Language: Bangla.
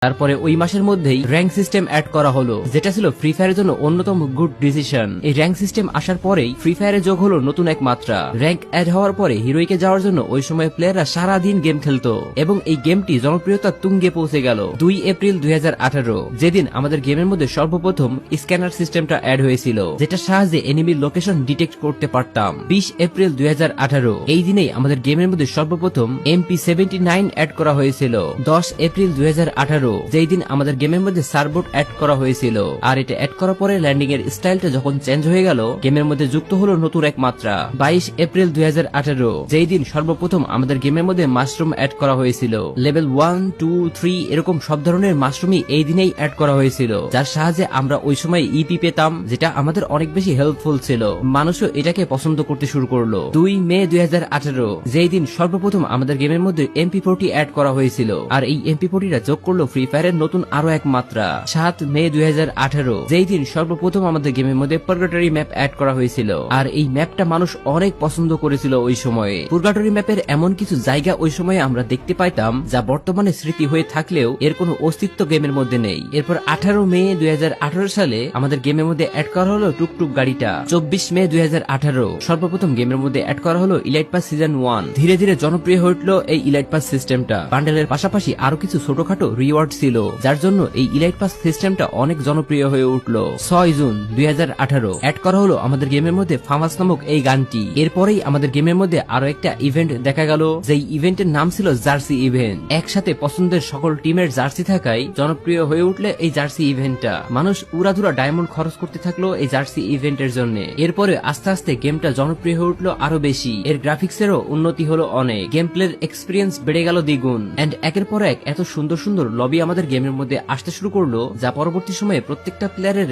তারপরে ওই মাসের মধ্যেই র্যাঙ্ক সিস্টেম অ্যাড করা হলো, যেটা ছিল ফ্রি ফায়ারের জন্য অন্যতম গুড ডিসিশন। এই র্যাঙ্ক সিস্টেম আসার পরেই ফ্রি ফায়ারে যোগ হলো নতুন এক মাত্রা। র্যাঙ্ক অ্যাড হওয়ার পরে হিরোইকে যাওয়ার জন্য ওই সময় প্লেয়াররা সারাদিন গেম খেলতো এবং এই গেমটি জনপ্রিয়তার তুঙ্গে পৌঁছে গেল 2 এপ্রিল 2018, যেদিন আমাদের গেমের মধ্যে সর্বপ্রথম স্ক্যানার সিস্টেমটা অ্যাড হয়েছিল, যেটার সাহায্যে এনিমির লোকেশন ডিটেক্ট করতে পারতাম। 20 এপ্রিল 2018 এই দিনেই আমাদের গেমের মধ্যে সর্বপ্রথম MP79 অ্যাড করা হয়েছিল। 10 এপ্রিল 2018 যেই দিন আমাদের গেমের মধ্যে সার্বোট অ্যাড করা হয়েছিল। আর এটা অ্যাড করার পরে ল্যান্ডিং এর স্টাইলটা যখন চেঞ্জ হয়ে গেল, গেমের মধ্যে যুক্ত হলো নতুন এক মাত্রা। 22 এপ্রিল 2018 যেই দিন সর্বপ্রথম আমাদের গেমের মধ্যে মাশরুম অ্যাড করা হয়েছিল। লেভেল 1, 2, 3 এরকম সব ধরনের মাশরুমই এই দিনেই অ্যাড করা হয়েছিল, যার সাহায্যে আমরা ওই সময় ইপি পেতাম, যেটা আমাদের অনেক বেশি হেল্পফুল ছিল। মানুষও এটাকে পছন্দ করতে শুরু করলো। 2 মে 2018 যেই দিন সর্বপ্রথম আমাদের গেমের মধ্যে MP40 অ্যাড করা হয়েছিল, আর এই MP40টা যোগ করলো ফ্রি ফায়ারের নতুন আরো এক মাত্রা। 7 মে 2018 যেই দিন সর্বপ্রথম আমাদের গেমের মধ্যে পার্গাটরি ম্যাপ অ্যাড করা হয়েছিল, আর এই ম্যাপটা মানুষ অনেক পছন্দ করেছিল ওই সময়ে। পার্গাটরি ম্যাপের এমন কিছু জায়গা ওই সময়ে আমরা দেখতে পাইতাম যা বর্তমানে স্মৃতি হয়ে থাকলেও এর কোনো অস্তিত্ব গেমের মধ্যে নেই। এরপর 18 মে 2018 সালে আমাদের গেমের মধ্যে অ্যাড করা হলো টুকটুক গাড়িটা। 24 মে 2018 সর্বপ্রথম গেমের মধ্যে অ্যাড করা হলো ইলাইট পাস সিজন 1। ধীরে ধীরে জনপ্রিয় হয়ে উঠলো এই ইলাইট পাস সিস্টেমটা। বান্ডেলের পাশাপাশি আরো কিছু ছোটখাটো রিওয়ার্ড ছিল, যার জন্য এই ইলাইট পাস সিস্টেমটা অনেক জনপ্রিয় হয়ে উঠলো। 6 জুন 2018 অ্যাড করা হলো আমাদের গেমের মধ্যে ফামাস নামক এই গানটি। এরপরেই আমাদের গেমের মধ্যে আরো একটা ইভেন্ট দেখা গেল, যেই ইভেন্টের নাম ছিল জার্সি ইভেন্ট। একসাথে পছন্দের সকল টিমের জার্সি থাকায় জনপ্রিয় হয়ে উঠলে এই জার্সি ইভেন্টটা। মানুষ উড়াধুরা ডায়মন্ড খরচ করতে থাকলো এই জার্সি ইভেন্টের জন্য। এরপরে আস্তে আস্তে গেমটা জনপ্রিয় হয়ে উঠলো আরো বেশি। এর গ্রাফিক্সেরও উন্নতি হলো অনেক, গেম প্লের এক্সপিরিয়েন্স বেড়ে গেল দ্বিগুণ, এন্ড একের পর এক এত সুন্দর সুন্দর লবি আমাদের গেমের মধ্যে আসতে শুরু করলো, যা পরবর্তী সময়ে প্রত্যেকটা প্লেয়ারের